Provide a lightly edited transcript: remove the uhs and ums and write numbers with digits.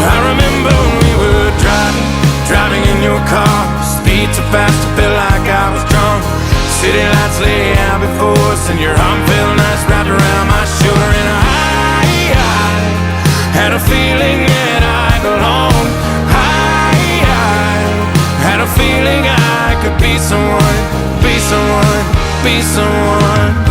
I remember when we were driving in your car. Speed too fast, I felt like I was drunk. City lights lay out before us, and your arm felt nice wrapped around my shoulder. And I had a feeling that I belonged. I had a feeling I could be someone, be someone, be someone.